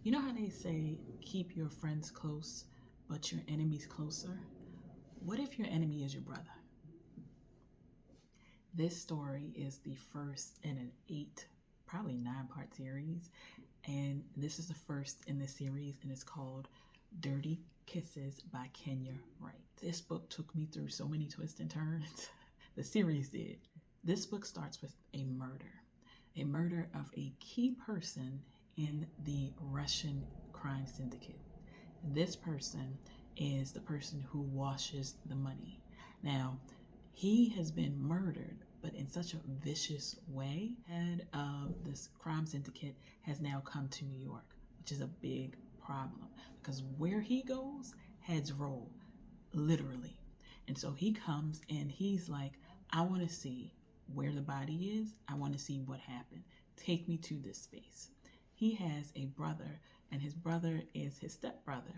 You know how they say, keep your friends close, but your enemies closer? What if your enemy is your brother? This story is the first in an 8, probably 9 part series. And this is the first in this series, and it's called Dirty Kisses by Kenya Wright. This book took me through so many twists and turns. The series did. This book starts with a murder of a key person in the Russian crime syndicate. This person is the person who washes the money. Now, he has been murdered, but in such a vicious way. Head of this crime syndicate has now come to New York, which is a big problem because where he goes, heads roll, literally. And so he comes and he's like, I want to see where the body is. I want to see what happened. Take me to this space. He has a brother, and his brother is his stepbrother.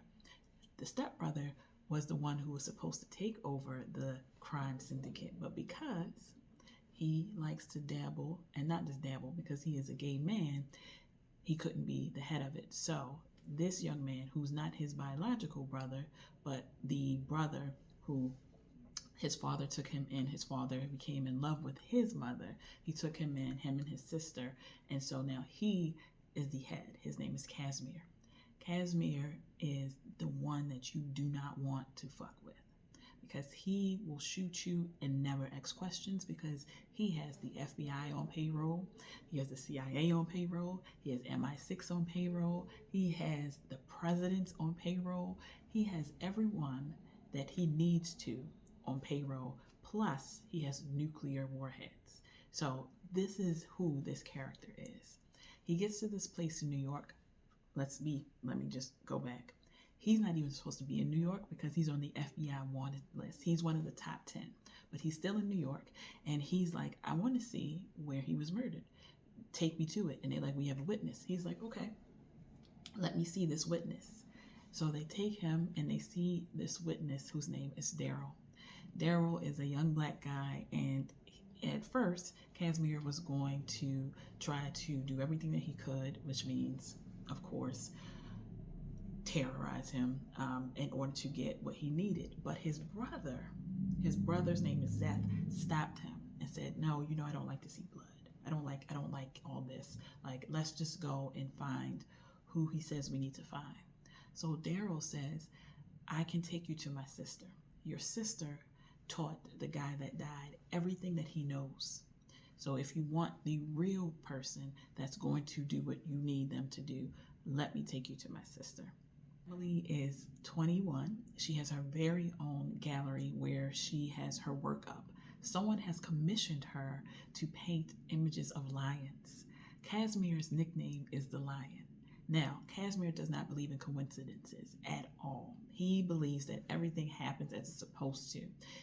The stepbrother was the one who was supposed to take over the crime syndicate, but because he likes to dabble, and not just dabble, because he is a gay man, he couldn't be the head of it. So this young man, who's not his biological brother, but the brother who his father took him in, his father became in love with his mother. He took him in, him and his sister, and so now he is the head. His name is Casimir. Casimir is the one that you do not want to fuck with because he will shoot you and never ask questions because he has the FBI on payroll, he has the CIA on payroll, he has MI6 on payroll, he has the presidents on payroll, he has everyone that he needs to on payroll, plus he has nuclear warheads. So this is who this character is. He gets to this place in New York. Let me just go back. He's not even supposed to be in New York because he's on the FBI wanted list. He's one of the top 10, but he's still in New York. And he's like, I want to see where he was murdered. Take me to it. And they're like, we have a witness. He's like, okay, let me see this witness. So they take him and they see this witness whose name is Daryl. Daryl is a young black guy, and at first, Casimir was going to try to do everything that he could, which means, of course, terrorize him in order to get what he needed. But his brother's name is Seth, stopped him and said, no, I don't like to see blood. I don't like all this. Like, let's just go and find who he says we need to find. So Daryl says, I can take you to my sister. Your sister taught the guy that died everything that he knows. So if you want the real person that's going to do what you need them to do, let me take you to my sister. Emily is 21. She has her very own gallery where she has her work up. Someone has commissioned her to paint images of lions. Casimir's nickname is the Lion. Now, Casimir does not believe in coincidences at all. He believes that everything happens as it's supposed to.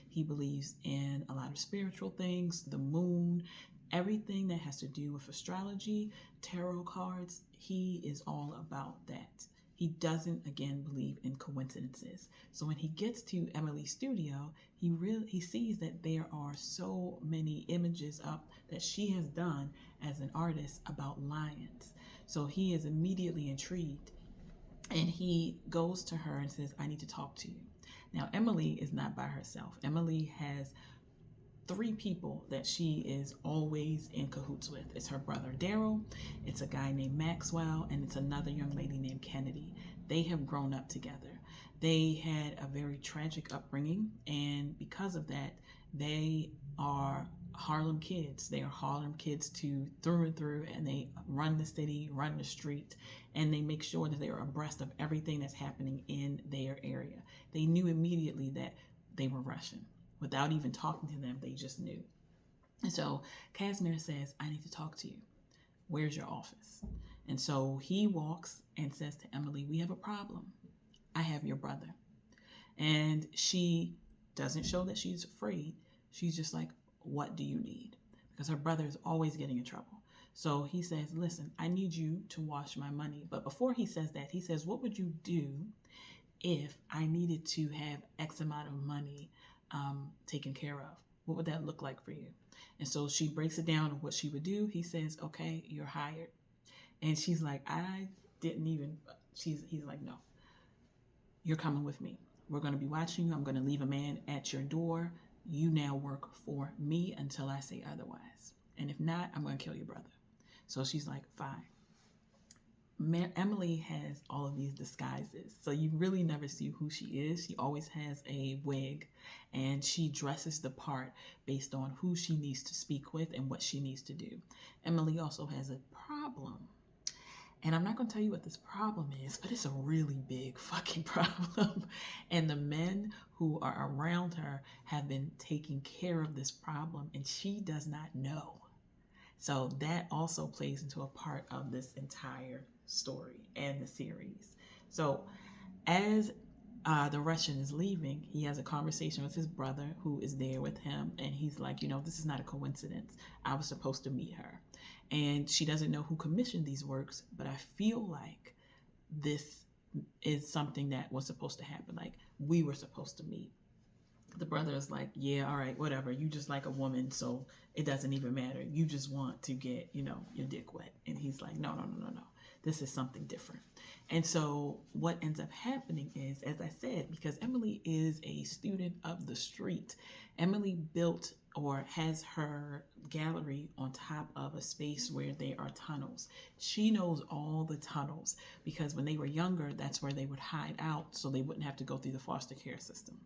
He believes in a lot of spiritual things, the moon, everything that has to do with astrology, tarot cards. He is all about that. He doesn't, again, believe in coincidences. So when he gets to Emily's studio, he sees that there are so many images up that she has done as an artist about lions. So he is immediately intrigued, and he goes to her and says, I need to talk to you. Now, Emily is not by herself. Emily has 3 people that she is always in cahoots with. It's her brother Daryl, it's a guy named Maxwell, and it's another young lady named Kennedy. They have grown up together. They had a very tragic upbringing, and because of that, they are Harlem kids. They are Harlem kids through and through, and they run the city, run the street, and they make sure that they are abreast of everything that's happening in their area. They knew immediately that they were Russian. Without even talking to them, they just knew. And so Casimir says, I need to talk to you. Where's your office? And so he walks and says to Emily, we have a problem. I have your brother. And she doesn't show that she's afraid. She's just like, what do you need? Because her brother is always getting in trouble. So he says, listen, I need you to wash my money. But before he says that, he says, what would you do if I needed to have X amount of money taken care of? What would that look like for you? And so she breaks it down of what she would do. He says, okay, you're hired. And she's like, I didn't even, he's like, no, you're coming with me. We're going to be watching you. I'm going to leave a man at your door. You now work for me until I say otherwise. And if not, I'm going to kill your brother. So she's like, fine. Emily has all of these disguises, so you really never see who she is. She always has a wig, and she dresses the part based on who she needs to speak with and what she needs to do. Emily also has a problem, and I'm not going to tell you what this problem is, but it's a really big fucking problem. And the men who are around her have been taking care of this problem, and she does not know. So that also plays into a part of this entire story and the series. So as the Russian is leaving, he has a conversation with his brother who is there with him. And he's like, this is not a coincidence. I was supposed to meet her. And she doesn't know who commissioned these works, but I feel like this is something that was supposed to happen. Like, we were supposed to meet. The brother is like, yeah, all right, whatever. You just like a woman, so it doesn't even matter. You just want to get, your dick wet. And he's like, no. This is something different. And so what ends up happening is, as I said, because Emily is a student of the street, Emily built or has her gallery on top of a space where there are tunnels. She knows all the tunnels because when they were younger, that's where they would hide out so they wouldn't have to go through the foster care system.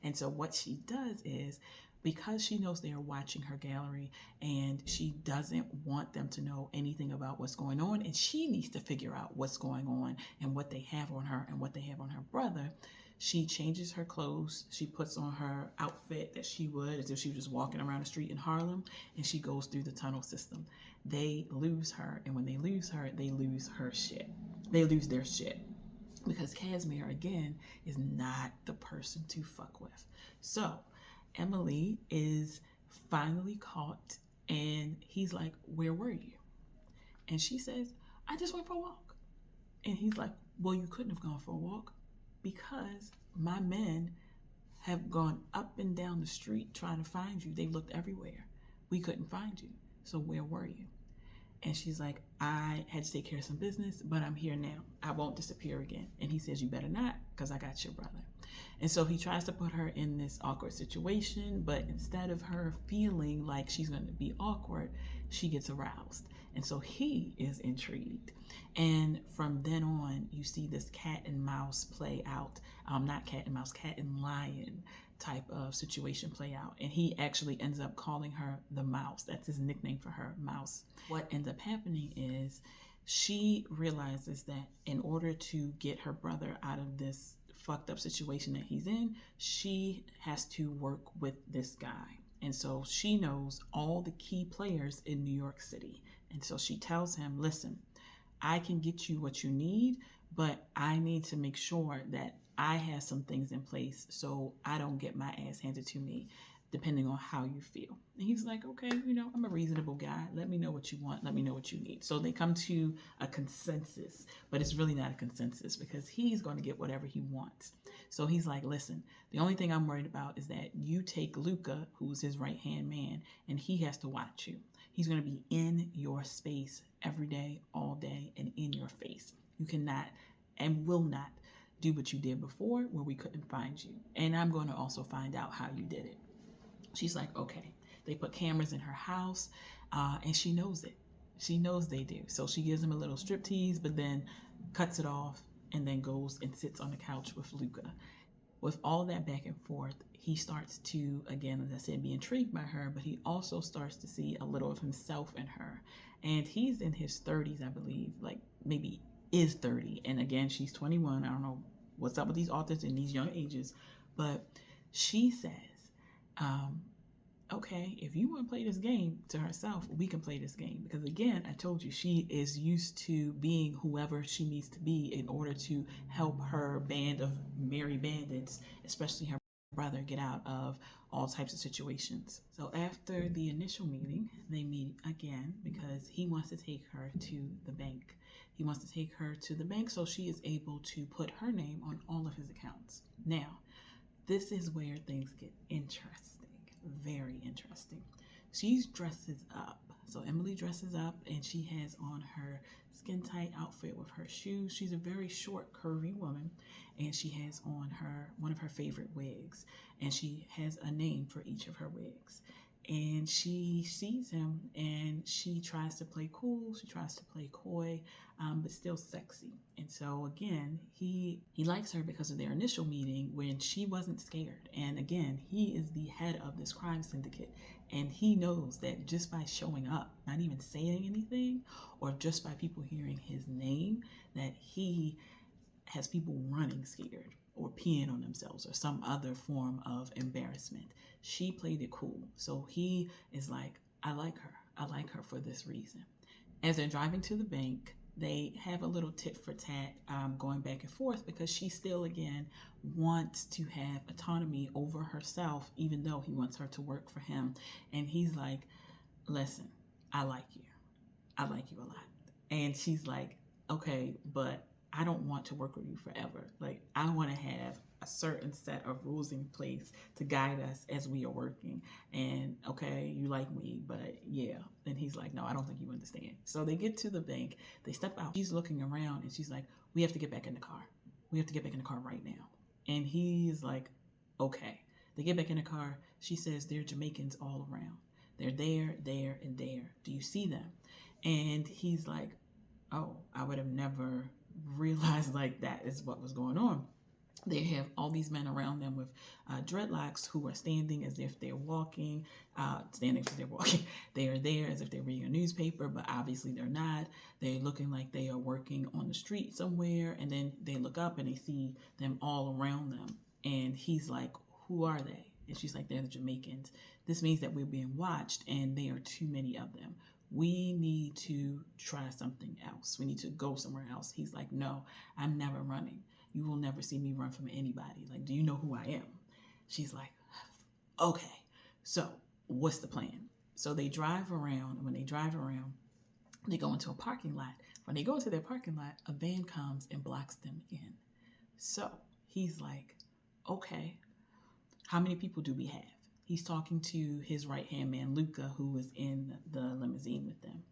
And so what she does is, because she knows they are watching her gallery and she doesn't want them to know anything about what's going on, and she needs to figure out what's going on and what they have on her and what they have on her brother, she changes her clothes. She puts on her outfit that she would as if she was just walking around the street in Harlem, and she goes through the tunnel system. They lose her, and when they lose her, they lose her shit. They lose their shit. Because Casimir, again, is not the person to fuck with. So Emily is finally caught, and he's like, where were you? And she says, I just went for a walk. And he's like, well, you couldn't have gone for a walk because my men have gone up and down the street trying to find you. They looked everywhere. We couldn't find you. So where were you? And she's like, I had to take care of some business, but I'm here now. I won't disappear again. And he says, you better not, because I got your brother. And so he tries to put her in this awkward situation, but instead of her feeling like she's going to be awkward, she gets aroused. And so he is intrigued. And from then on, you see this cat and mouse play out. Not cat and mouse, cat and lion type of situation play out. And he actually ends up calling her the mouse. That's his nickname for her, Mouse. What ends up happening is she realizes that in order to get her brother out of this fucked up situation that he's in, she has to work with this guy. And so she knows all the key players in New York City. And so she tells him, listen, I can get you what you need, but I need to make sure that I have some things in place so I don't get my ass handed to me, depending on how you feel. And he's like, okay, I'm a reasonable guy. Let me know what you want. Let me know what you need. So they come to a consensus, but it's really not a consensus because he's going to get whatever he wants. So he's like, listen, the only thing I'm worried about is that you take Luca, who's his right-hand man, and he has to watch you. He's going to be in your space every day, all day, and in your face. You cannot and will not do what you did before where we couldn't find you. And I'm going to also find out how you did it. She's like, okay. They put cameras in her house, and she knows it. She knows they do. So she gives him a little striptease, but then cuts it off and then goes and sits on the couch with Luca. With all that back and forth, he starts to, again, as I said, be intrigued by her, but he also starts to see a little of himself in her. And he's in his 30s, I believe, like maybe is 30. And again, she's 21. I don't know what's up with these authors in these young ages, but she says, okay, if you want to play this game to herself, we can play this game. Because again, I told you, she is used to being whoever she needs to be in order to help her band of merry bandits, especially her brother, get out of all types of situations. So after the initial meeting, they meet again because he wants to take her to the bank. He wants to take her to the bank so she is able to put her name on all of his accounts. Now, this is where things get interesting. Very interesting. She dresses up So Emily dresses up and she has on her skin tight outfit with her shoes. She's a very short, curvy woman, and she has on one of her favorite wigs, and she has a name for each of her wigs. And she sees him and she tries to play cool, she tries to play coy, but still sexy. And so again, he likes her because of their initial meeting when she wasn't scared. And again, he is the head of this crime syndicate, and he knows that just by showing up, not even saying anything, or just by people hearing his name, that he has people running scared or peeing on themselves or some other form of embarrassment. She played it cool. So he is like, I like her. I like her for this reason. As they're driving to the bank, they have a little tit for tat going back and forth because she still, again, wants to have autonomy over herself, even though he wants her to work for him. And he's like, listen, I like you. I like you a lot. And she's like, okay, but I don't want to work with you forever. Like, I want to have a certain set of rules in place to guide us as we are working. And okay, you like me, but yeah. And he's like, no, I don't think you understand. So they get to the bank, they step out. She's looking around and she's like, we have to get back in the car. We have to get back in the car right now. And he's like, okay. They get back in the car. She says, there are Jamaicans all around. They're there, there, and there. Do you see them? And he's like, oh, I would have never realized like that is what was going on. They have all these men around them with dreadlocks who are standing as if they're walking, standing as if they're walking. They are there as if they're reading a newspaper, but obviously they're not. They're looking like they are working on the street somewhere, and then they look up and they see them all around them. And he's like, who are they? And she's like, they're the Jamaicans. This means that we're being watched, and there are too many of them. We need to try something else. We need to go somewhere else. He's like, no, I'm never running. You will never see me run from anybody. Like, do you know who I am? She's like, okay, so what's the plan? So they drive around, and when they drive around, they go into a parking lot. When they go into their parking lot, a van comes and blocks them in. So he's like, okay, how many people do we have? He's talking to his right-hand man, Luca, who was in the limousine with them.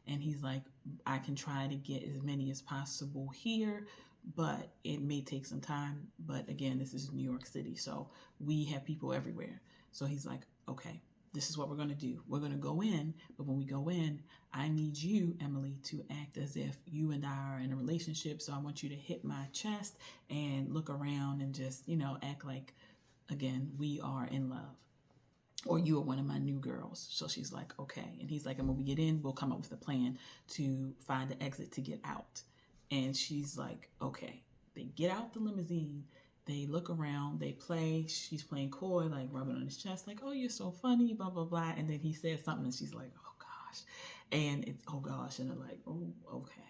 And he's like, I can try to get as many as possible here, but it may take some time. But again, this is New York City, so we have people everywhere. So he's like, okay, this is what we're going to do. We're going to go in, but when we go in, I need you, Emily, to act as if you and I are in a relationship. So I want you to hit my chest and look around and just, act like, again, we are in love. Or you are one of my new girls. So she's like, okay. And he's like, and when we get in, we'll come up with a plan to find an exit to get out. And she's like, okay. They get out the limousine. They look around. They play. She's playing coy, like rubbing on his chest, like, oh, you're so funny, blah, blah, blah. And then he says something, and she's like, oh, gosh. And it's, oh, gosh. And they're like, oh, okay.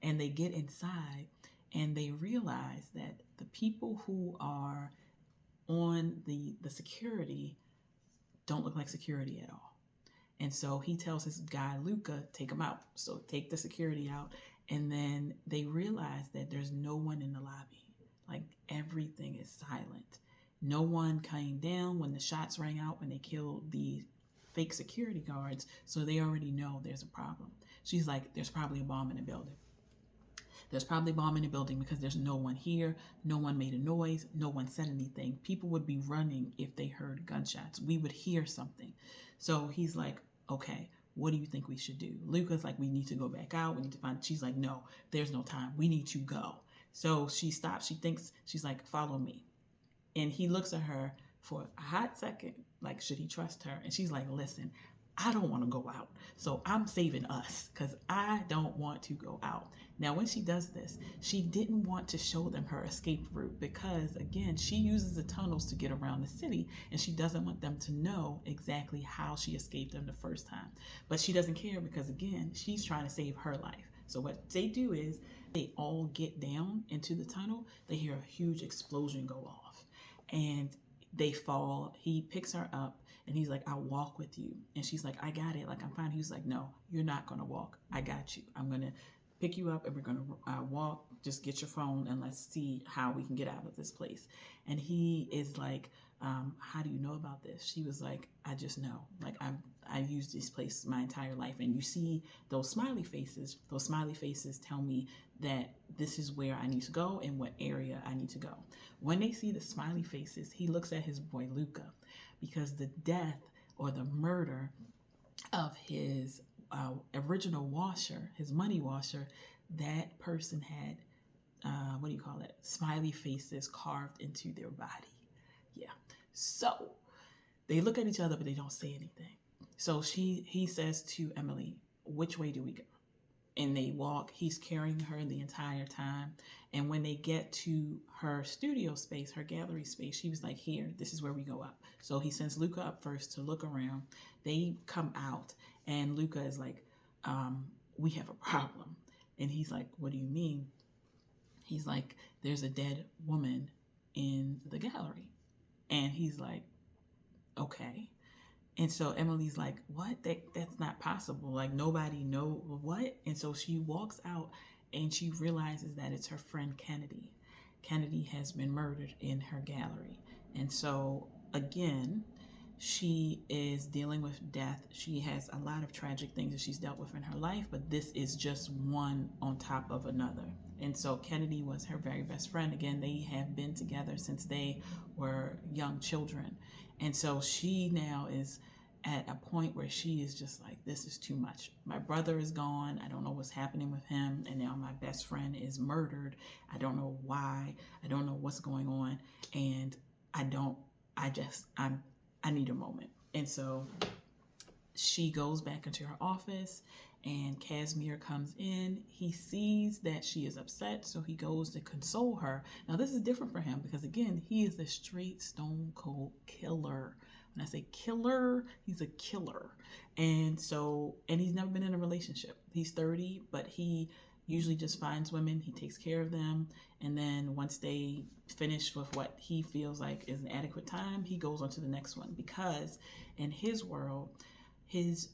And they get inside, and they realize that the people who are on the security don't look like security at all. And so he tells his guy, Luca, take him out. So take the security out. And then they realize that there's no one in the lobby. Like, everything is silent. No one came down when the shots rang out, when they killed the fake security guards. So they already know there's a problem. She's like, there's probably a bomb in the building. There's probably a bomb in the building because there's no one here. No one made a noise. No one said anything. People would be running if they heard gunshots. We would hear something. So he's like, okay, what do you think we should do? Luca's like, we need to go back out. We need to find. She's like, no, there's no time. We need to go. So she stops. She thinks, she's like, follow me. And he looks at her for a hot second, like, should he trust her? And she's like, listen, I don't want to go out. So I'm saving us because I don't want to go out. Now, when she does this, she didn't want to show them her escape route because, again, she uses the tunnels to get around the city, and she doesn't want them to know exactly how she escaped them the first time. But she doesn't care because, again, she's trying to save her life. So what they do is they all get down into the tunnel. They hear a huge explosion go off, and they fall. He picks her up. And he's like, I'll walk with you. And she's like, I got it. Like, I'm fine. He's like, no, you're not going to walk. I got you. I'm going to pick you up and we're going to walk just get your phone and let's see how we can get out of this place. And he is like, how do you know about this? She was like, I just know. Like, I've used this place my entire life. And you see those smiley faces. Those smiley faces tell me that this is where I need to go and what area I need to go. When they see the smiley faces, he looks at his boy Luca, because the death or the murder of his original washer, his money washer, that person had, what do you call it? Smiley faces carved into their body. Yeah. So they look at each other, but they don't say anything. So he says to Emily, which way do we go? And they walk. He's carrying her the entire time. And when they get to her studio space, her gallery space, she was like, here, this is where we go up. So he sends Luca up first to look around. They come out, and Luca is like, we have a problem. And he's like, what do you mean? He's like, there's a dead woman in the gallery. And he's like, okay. And so Emily's like, what? That's not possible. Like, nobody know what? And so she walks out and she realizes that it's her friend Kennedy. Kennedy has been murdered in her gallery. And so, again, she is dealing with death. She has a lot of tragic things that she's dealt with in her life, but this is just one on top of another. And so Kennedy was her very best friend. Again, they have been together since they were young children. And so she now is at a point where she is just like, this is too much. My brother is gone. I don't know what's happening with him. And now my best friend is murdered. I don't know why. I don't know what's going on. And I need a moment. And so she goes back into her office, and Casimir comes in. He sees that she is upset, so he goes to console her. Now, this is different for him because, again, he is a straight stone cold killer. When I say killer, he's a killer. And he's never been in a relationship. He's 30, but he usually just finds women, he takes care of them, and then once they finish with what he feels like is an adequate time, he goes on to the next one. Because in his world, his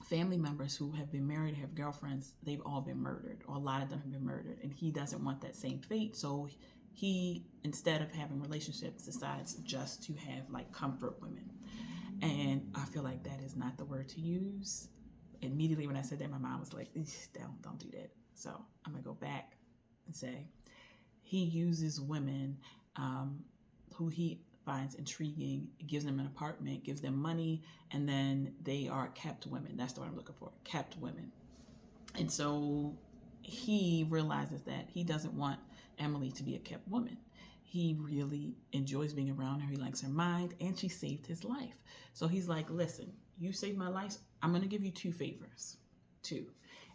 family members who have been married, have girlfriends, they've all been murdered, or a lot of them have been murdered, and he doesn't want that same fate. So he, instead of having relationships, decides just to have like comfort women. And I feel like that is not the word to use. Immediately when I said that, my mom was like, don't do that. So I'm gonna go back and say he uses women who he finds intriguing, gives them an apartment, gives them money, and then they are kept women. That's the word I'm looking for, kept women. And so he realizes that he doesn't want Emily to be a kept woman. He really enjoys being around her. He likes her mind, and she saved his life. So he's like, listen, you saved my life. I'm going to give you 2 favors. 2.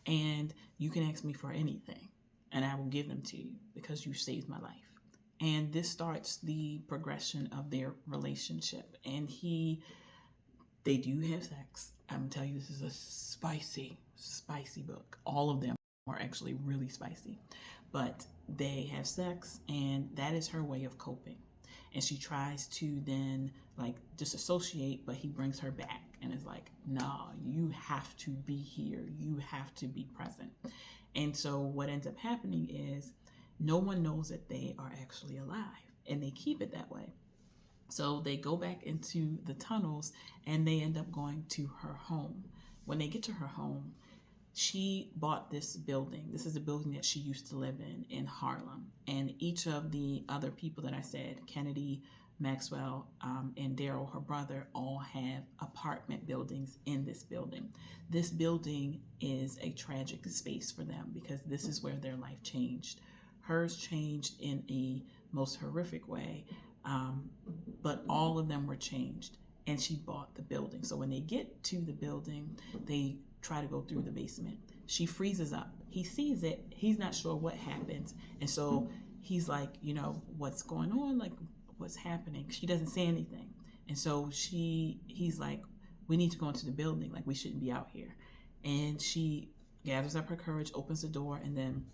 And you can ask me for anything, and I will give them to you because you saved my life. And this starts the progression of their relationship. And they do have sex. I'm going to tell you, this is a spicy, spicy book. All of them are actually really spicy. But they have sex, and that is her way of coping. And she tries to then like disassociate, but he brings her back and is like, no, you have to be here. You have to be present. And so what ends up happening is no one knows that they are actually alive, and they keep it that way. So they go back into the tunnels, and they end up going to her home. When they get to her home, she bought this building. This is a building that she used to live in Harlem. And each of the other people that I said, Kennedy, Maxwell, and Daryl, her brother, all have apartment buildings in this building. This building is a tragic space for them because this is where their life changed. Hers changed in a most horrific way, but all of them were changed. And she bought the building. So when they get to the building, they try to go through the basement. She freezes up. He sees it. He's not sure what happens. And so he's like, what's going on? Like, what's happening? She doesn't say anything. And so he's like, we need to go into the building. Like, we shouldn't be out here. And she gathers up her courage, opens the door, and then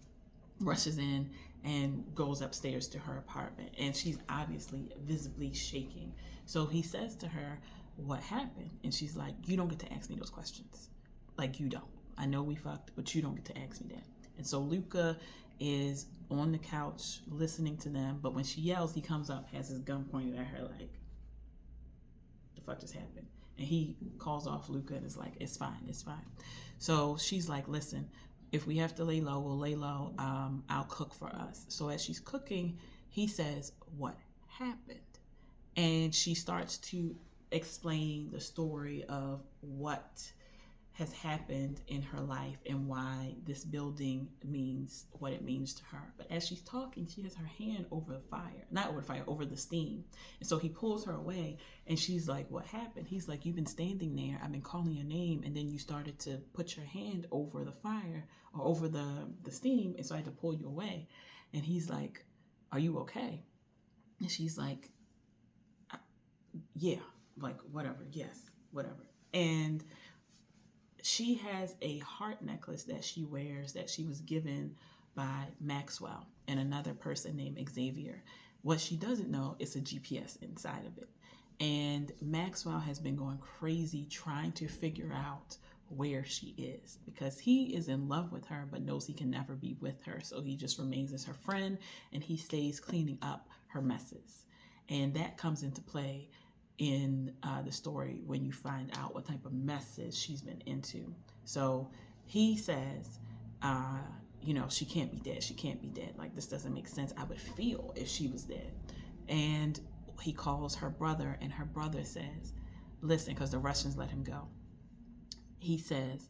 rushes in and goes upstairs to her apartment. And she's obviously visibly shaking. So he says to her, what happened? And she's like, you don't get to ask me those questions. Like, you don't. I know we fucked, but you don't get to ask me that. And so Luca is on the couch listening to them. But when she yells, he comes up, has his gun pointed at her, like, the fuck just happened? And he calls off Luca and is like, it's fine, it's fine. So she's like, listen, if we have to lay low, we'll lay low. I'll cook for us. So as she's cooking, he says, what happened? And she starts to explain the story of what has happened in her life and why this building means what it means to her. But as she's talking, she has her hand over the fire, not over the fire, over the steam. And so he pulls her away and she's like, what happened? He's like, you've been standing there. I've been calling your name. And then you started to put your hand over the fire or over the steam. And so I had to pull you away. And he's like, are you okay? And she's like, yeah, like whatever. Yes, whatever. And she has a heart necklace that she wears that she was given by Maxwell and another person named Xavier. What she doesn't know is a GPS inside of it. And Maxwell has been going crazy trying to figure out where she is because he is in love with her but knows he can never be with her. So he just remains as her friend and he stays cleaning up her messes. And that comes into play in the story when you find out what type of messes she's been into. So he says, she can't be dead. She can't be dead. Like, this doesn't make sense. I would feel if she was dead. And he calls her brother, and her brother says, listen, because the Russians let him go. He says,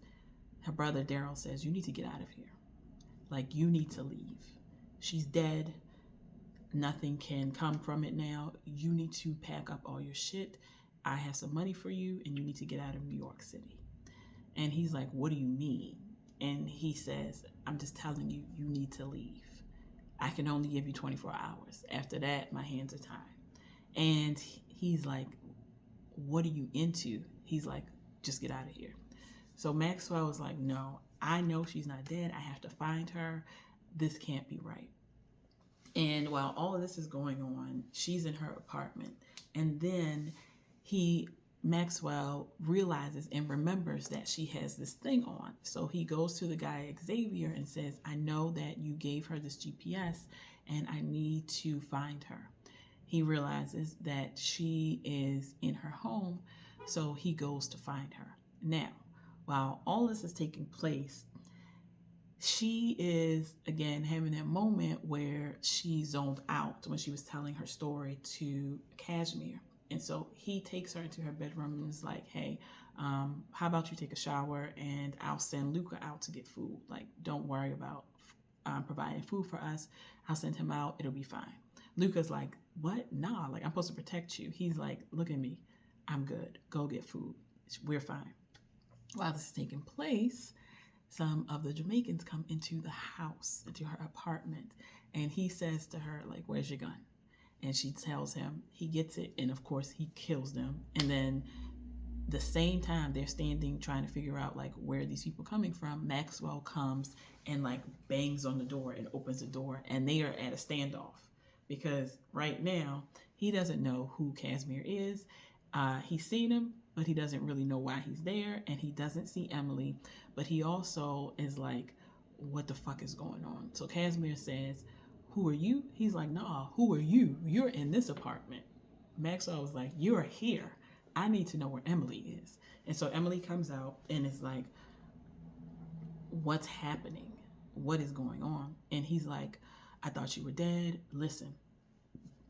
her brother Daryl says, you need to get out of here. Like, you need to leave. She's dead. Nothing can come from it now. You need to pack up all your shit. I have some money for you and you need to get out of New York City. And he's like, what do you mean? And he says, I'm just telling you, you need to leave. I can only give you 24 hours. After that, my hands are tied. And he's like, what are you into? He's like, just get out of here. So Maxwell was like, no, I know she's not dead. I have to find her. This can't be right. And while all of this is going on, she's in her apartment. And then Maxwell realizes and remembers that she has this thing on. So he goes to the guy Xavier and says, I know that you gave her this GPS and I need to find her. He realizes that she is in her home, so he goes to find her. Now, while all this is taking place, she is, again, having that moment where she zoned out when she was telling her story to Kashmir. And so he takes her into her bedroom and is like, hey, how about you take a shower and I'll send Luca out to get food. Like, don't worry about providing food for us. I'll send him out. It'll be fine. Luca's like, what? Nah, like, I'm supposed to protect you. He's like, look at me. I'm good. Go get food. We're fine. While this is taking place, some of the Jamaicans come into the house, into her apartment, and he says to her, like, where's your gun? And she tells him. He gets it, and of course he kills them. And then the same time they're standing trying to figure out, like, where are these people coming from, Maxwell comes and, like, bangs on the door and opens the door, and they are at a standoff because right now he doesn't know who Kashmir is. He's seen him, but he doesn't really know why he's there, and he doesn't see Emily, but he also is like, what the fuck is going on? So Kashmir says, who are you? He's like, nah, who are you? You're in this apartment. Maxwell was like, you're here. I need to know where Emily is. And so Emily comes out and is like, what's happening? What is going on? And he's like, I thought you were dead. Listen,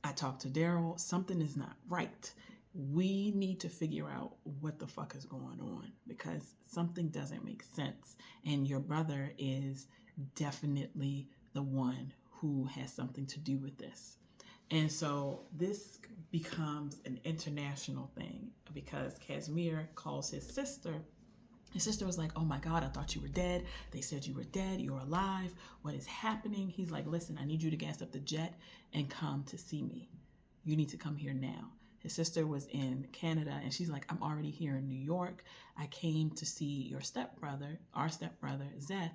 I talked to Daryl. Something is not right. We need to figure out what the fuck is going on because something doesn't make sense. And your brother is definitely the one who has something to do with this. And so this becomes an international thing because Kashmir calls his sister. His sister was like, oh my God, I thought you were dead. They said you were dead. You're alive. What is happening? He's like, listen, I need you to gas up the jet and come to see me. You need to come here now. His sister was in Canada and she's like, I'm already here in New York. I came to see your stepbrother, our stepbrother, Zeth,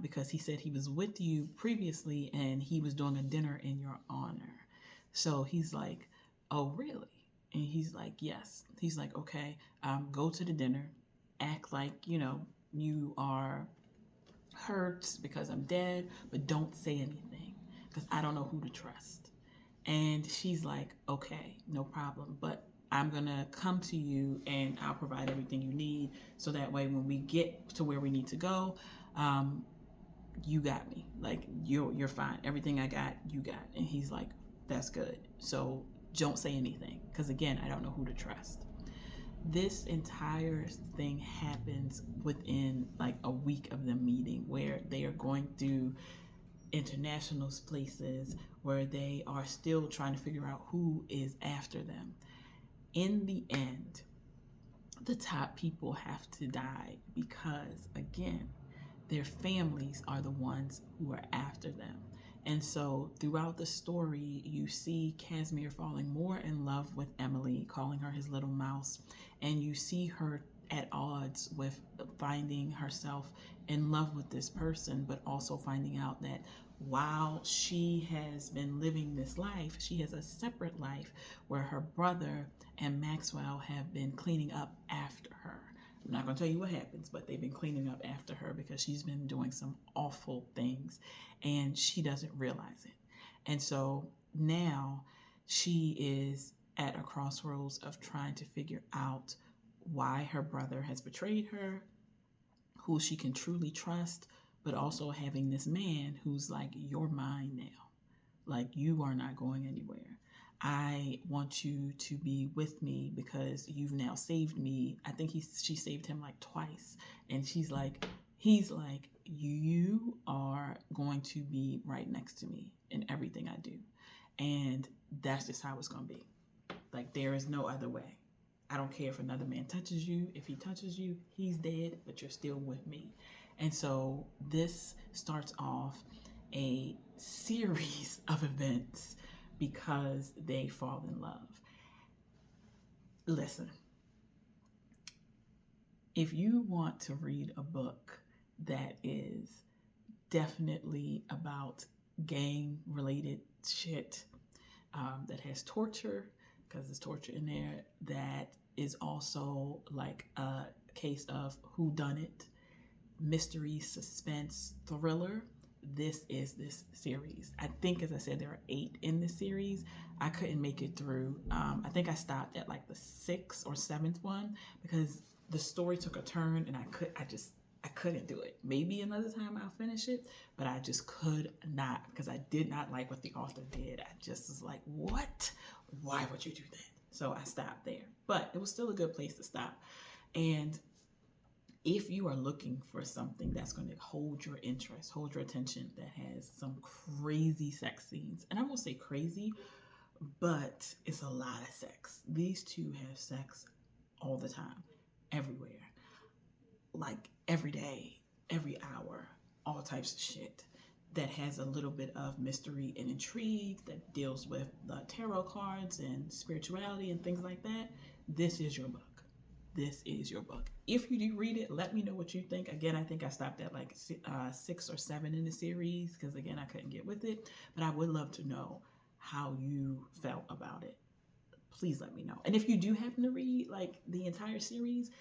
because he said he was with you previously and he was doing a dinner in your honor. So he's like, oh, really? And he's like, yes. He's like, okay, go to the dinner, act like, you are hurts because I'm dead, but don't say anything because I don't know who to trust. And she's like, okay, no problem, but I'm gonna come to you and I'll provide everything you need so that way when we get to where we need to go, um, you got me. Like you're fine. Everything I got, you got. And he's like, that's good. So don't say anything because again, I don't know who to trust. This entire thing happens within like a week of them meeting, where they are going through international places where they are still trying to figure out who is after them. In the end, the top people have to die because, again, their families are the ones who are after them. And so throughout the story, you see Casimir falling more in love with Emily, calling her his little mouse, and you see her at odds with finding herself in love with this person, but also finding out that while she has been living this life, she has a separate life where her brother and Maxwell have been cleaning up after her. I'm not going to tell you what happens, but they've been cleaning up after her because she's been doing some awful things and she doesn't realize it. And so now she is at a crossroads of trying to figure out why her brother has betrayed her, who she can truly trust, but also having this man who's like, you're mine now. Like, you are not going anywhere. I want you to be with me because you've now saved me. I think she saved him like twice. And he's like, you are going to be right next to me in everything I do. And that's just how it's going to be. Like, there is no other way. I don't care if another man touches you. If he touches you, he's dead, but you're still with me. And so this starts off a series of events because they fall in love. Listen, if you want to read a book that is definitely about gang-related shit, that has torture, because there's torture in there, that is also like a case of whodunit, mystery, suspense, thriller, this is this series. I think, as I said, there are 8 in this series. I couldn't make it through. I think I stopped at like the 6th or 7th one because the story took a turn and I couldn't do it. Maybe another time I'll finish it, but I just could not because I did not like what the author did. I just was like, what? Why would you do that? So I stopped there, but it was still a good place to stop. And if you are looking for something that's going to hold your interest, hold your attention, that has some crazy sex scenes, and I won't say crazy, but it's a lot of sex. These two have sex all the time, everywhere, like every day, every hour, all types of shit that has a little bit of mystery and intrigue, that deals with the tarot cards and spirituality and things like that. This is your book. This is your book. If you do read it, let me know what you think. Again, I think I stopped at like 6 or 7 in the series because, again, I couldn't get with it. But I would love to know how you felt about it. Please let me know. And if you do happen to read like the entire series,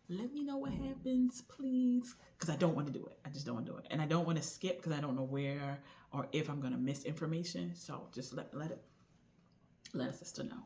let me know what happens, please. Because I don't want to do it. I just don't want to do it. And I don't want to skip because I don't know where or if I'm going to miss information. So just let a sister know.